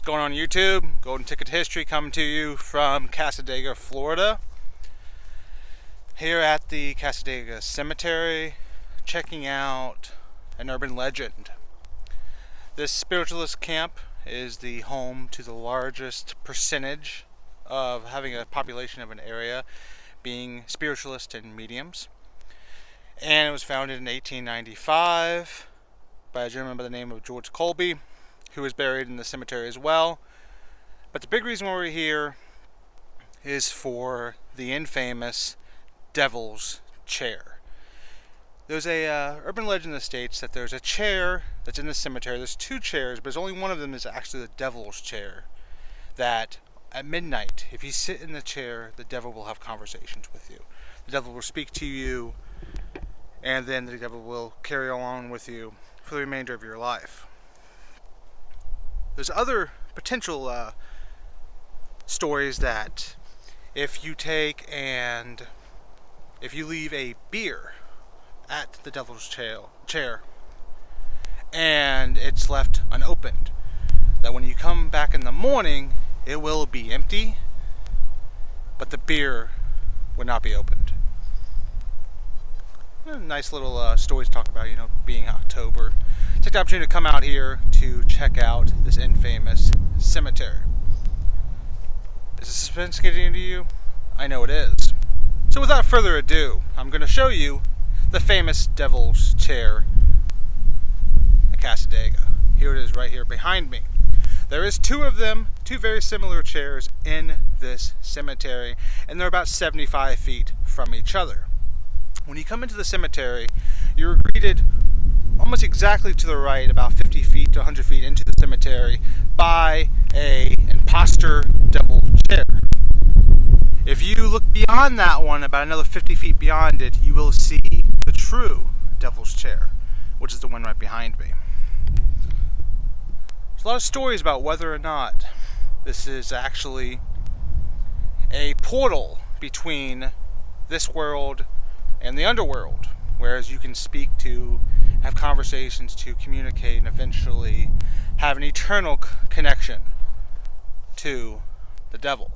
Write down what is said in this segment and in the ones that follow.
Going on YouTube, Golden Ticket History, coming to you from Cassadaga, Florida. Here at the Cassadaga Cemetery, checking out an urban legend. This spiritualist camp is the home to the largest percentage of having a population of an area being spiritualists and mediums. And it was founded in 1895 by a gentleman by the name of George Colby, who is buried in the cemetery as well. But the big reason why we're here is for the infamous Devil's Chair. There's a urban legend that states that there's a chair that's in the cemetery. There's two chairs, but only one of them is actually the Devil's Chair. That at midnight, if you sit in the chair, the devil will have conversations with you. The devil will speak to you, and then the devil will carry along with you for the remainder of your life. There's other potential stories that if you leave a beer at the devil's chair and it's left unopened, that when you come back in the morning, it will be empty, but the beer would not be opened. Nice little stories to talk about, being October. Take the opportunity to come out here to check out this infamous cemetery. Is the suspense getting into you? I know it is. So without further ado, I'm going to show you the famous Devil's Chair at Cassadaga. Here it is right here behind me. There is two of them, two very similar chairs in this cemetery, and they're about 75 feet from each other. When you come into the cemetery, you're greeted almost exactly to the right, about 50 feet to 100 feet into the cemetery, by an imposter devil chair. If you look beyond that one, about another 50 feet beyond it, you will see the true devil's chair, which is the one right behind me. There's a lot of stories about whether or not this is actually a portal between this world and the underworld, whereas you can speak to, have conversations to communicate, and eventually have an eternal connection to the devil.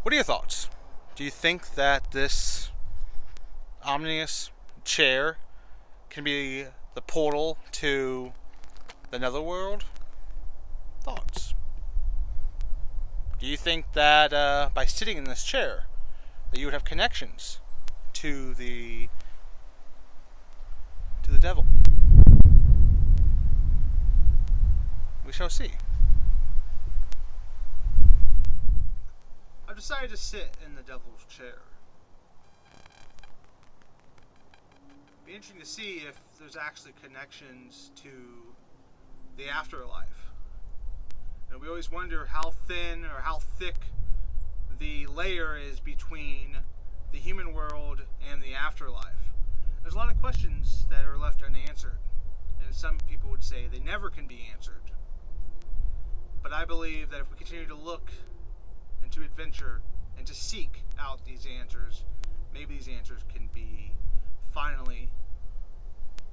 What are your thoughts? Do you think that this ominous chair can be the portal to the netherworld? Thoughts? Do you think that by sitting in this chair that you would have connections to the devil? We shall see. I've decided to sit in the devil's chair. It'd be interesting to see if there's actually connections to the afterlife. And we always wonder how thin or how thick the layer is between the human world and the afterlife. There's a lot of questions that are left unanswered, and some people would say they never can be answered. But I believe that if we continue to look and to adventure and to seek out these answers, maybe these answers can be finally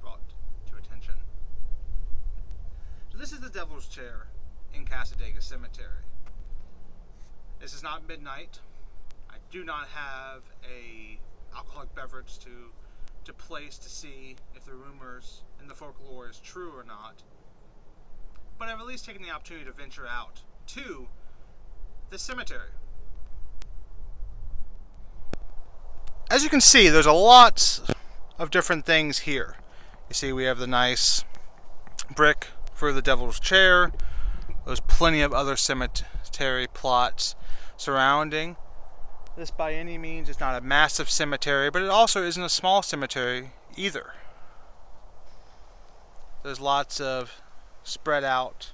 brought to attention. So this is the Devil's Chair in Cassadaga Cemetery. This is not midnight. I do not have a alcoholic beverage to place to see if the rumors and the folklore is true or not. But I've at least taken the opportunity to venture out to the cemetery. As you can see, there's a lot of different things here. You see, we have the nice brick for the Devil's Chair. There's plenty of other cemetery plots surrounding. This by any means is not a massive cemetery, but it also isn't a small cemetery either. There's lots of spread out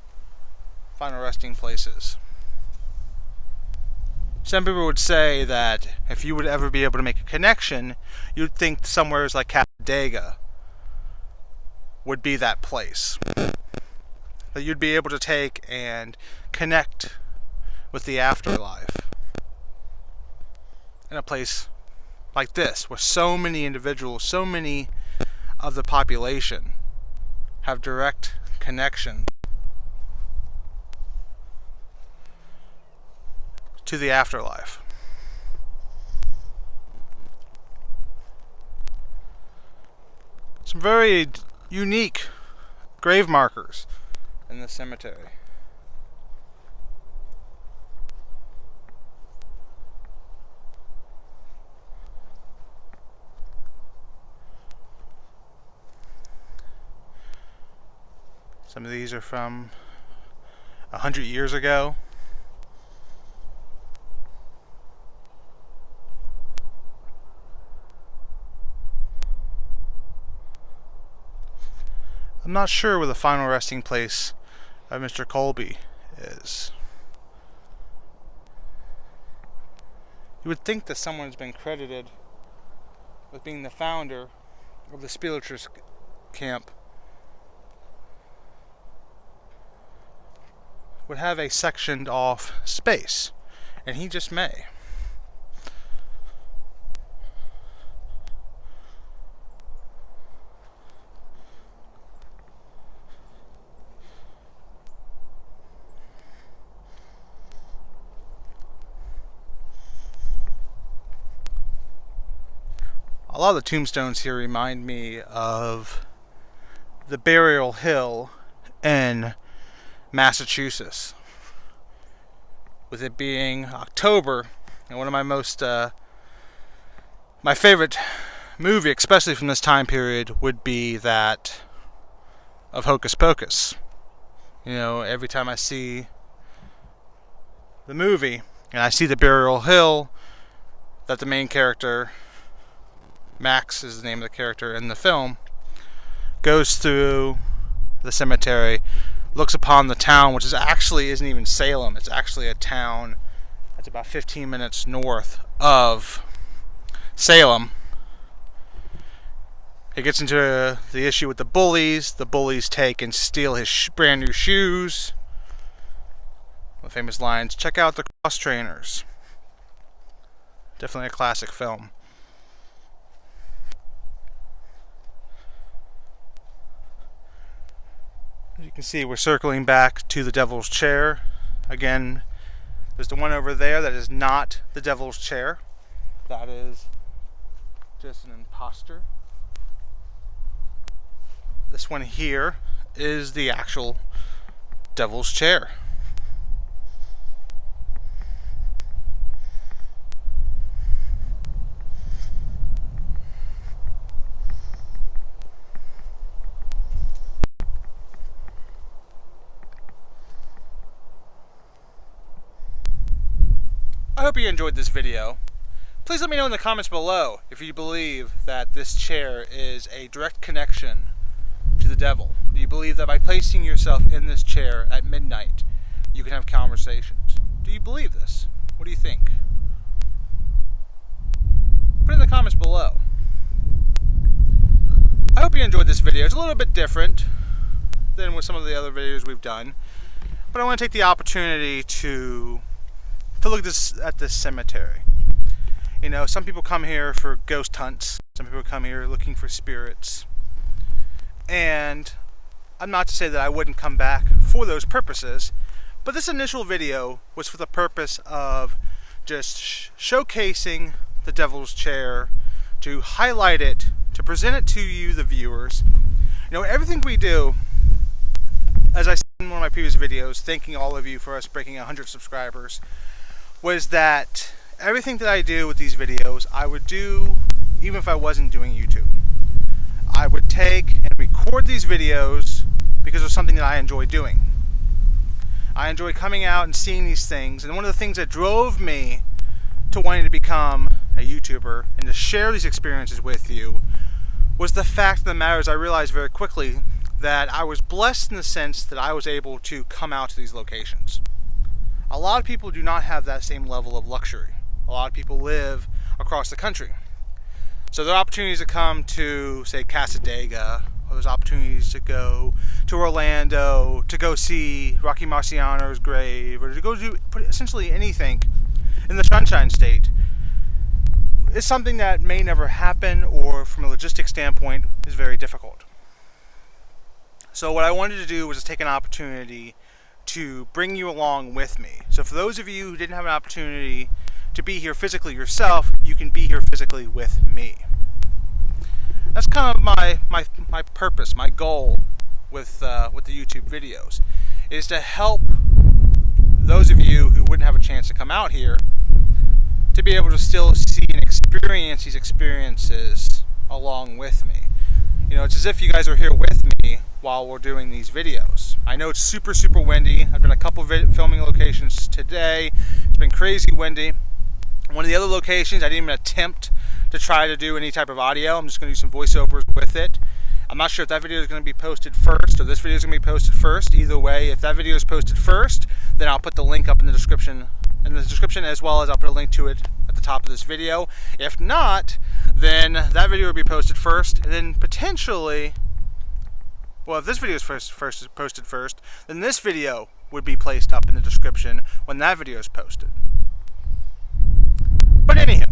final resting places. Some people would say that if you would ever be able to make a connection, you'd think somewhere like Cassadaga would be that place. That you'd be able to take and connect with the afterlife. in a place like this, where so many individuals, so many of the population have direct connection to the afterlife. Some very unique grave markers in this cemetery. Some of these are from 100 years ago. I'm not sure where the final resting place of Mr. Colby is. You would think that someone's been credited with being the founder of the Spiritualist camp would have a sectioned off space, and he just may. A lot of the tombstones here remind me of the burial hill in Massachusetts, with it being October, and one of my my favorite movie, especially from this time period, would be that of Hocus Pocus. You know, every time I see the movie and I see the burial hill that the main character, Max is the name of the character in the film, goes through the cemetery, looks upon the town, which isn't even Salem. It's actually a town that's about 15 minutes north of Salem. He gets into the issue with the bullies. The bullies take and steal his brand new shoes. The famous lines, "Check out the cross trainers." Definitely a classic film. As you can see, we're circling back to the Devil's Chair. Again, there's the one over there that is not the Devil's Chair. That is just an imposter. This one here is the actual Devil's Chair. I hope you enjoyed this video. Please let me know in the comments below if you believe that this chair is a direct connection to the devil. Do you believe that by placing yourself in this chair at midnight, you can have conversations? Do you believe this? What do you think? Put it in the comments below. I hope you enjoyed this video. It's a little bit different than with some of the other videos we've done, but I want to take the opportunity to look at this cemetery. You know, some people come here for ghost hunts. Some people come here looking for spirits. And I'm not to say that I wouldn't come back for those purposes, but this initial video was for the purpose of just showcasing the Devil's Chair, to highlight it, to present it to you, the viewers. You know, everything we do, as I said in one of my previous videos, thanking all of you for us breaking 100 subscribers, was that everything that I do with these videos, I would do even if I wasn't doing YouTube. I would take and record these videos because it's something that I enjoy doing. I enjoy coming out and seeing these things, and one of the things that drove me to wanting to become a YouTuber and to share these experiences with you was the fact of the matter is I realized very quickly that I was blessed in the sense that I was able to come out to these locations. A lot of people do not have that same level of luxury. A lot of people live across the country. So there are opportunities to come to, say, Cassadaga, or there's opportunities to go to Orlando, to go see Rocky Marciano's grave, or to go do essentially anything in the Sunshine State. is something that may never happen, or from a logistics standpoint is very difficult. So what I wanted to do was just take an opportunity to bring you along with me. So for those of you who didn't have an opportunity to be here physically yourself, you can be here physically with me. That's kind of my purpose, my goal with the YouTube videos, is to help those of you who wouldn't have a chance to come out here to be able to still see and experience these experiences along with me. You know, it's as if you guys are here with me while we're doing these videos. I know it's super windy. I've been a couple filming locations today. It's been crazy windy. One of the other locations, I didn't even attempt to try to do any type of audio. I'm just going to do some voiceovers with it. I'm not sure if that video is going to be posted first or this video is going to be posted first. Either way, if that video is posted first, then I'll put the link up in the description, as well as I'll put a link to it at the top of this video. If not, then that video will be posted first, and then potentially, well, if this video is posted first, then this video would be placed up in the description when that video is posted. But anyhow,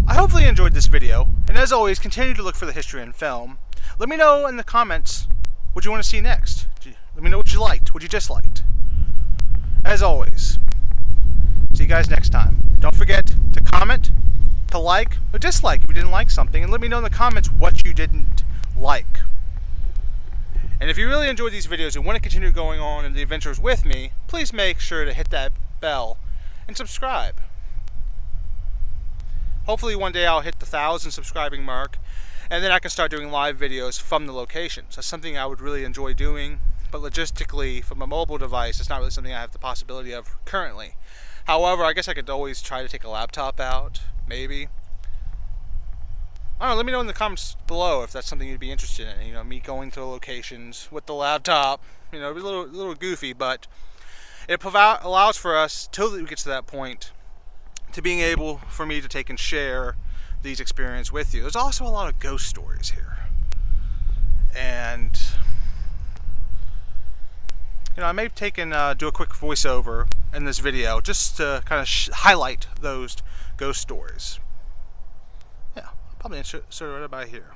I hopefully enjoyed this video, and as always, continue to look for the history in film. Let me know in the comments what you want to see next. Let me know what you liked, what you disliked. As always, see you guys next time. Don't forget to comment, to like, or dislike if you didn't like something, and let me know in the comments what you didn't like. And if you really enjoyed these videos and want to continue going on in the adventures with me, please make sure to hit that bell and subscribe. Hopefully one day I'll hit the 1,000 subscribing mark, and then I can start doing live videos from the locations. That's something I would really enjoy doing, but logistically, from a mobile device, it's not really something I have the possibility of currently. However, I guess I could always try to take a laptop out, maybe. I don't know, let me know in the comments below if that's something you'd be interested in. You know, me going to locations with the laptop. You know, it'd be a little goofy, but it allows for us, till we get to that point, to being able for me to take and share these experiences with you. There's also a lot of ghost stories here. And, you know, I may take and do a quick voiceover in this video just to kind of highlight those ghost stories. Yeah, I'll probably insert it right about here.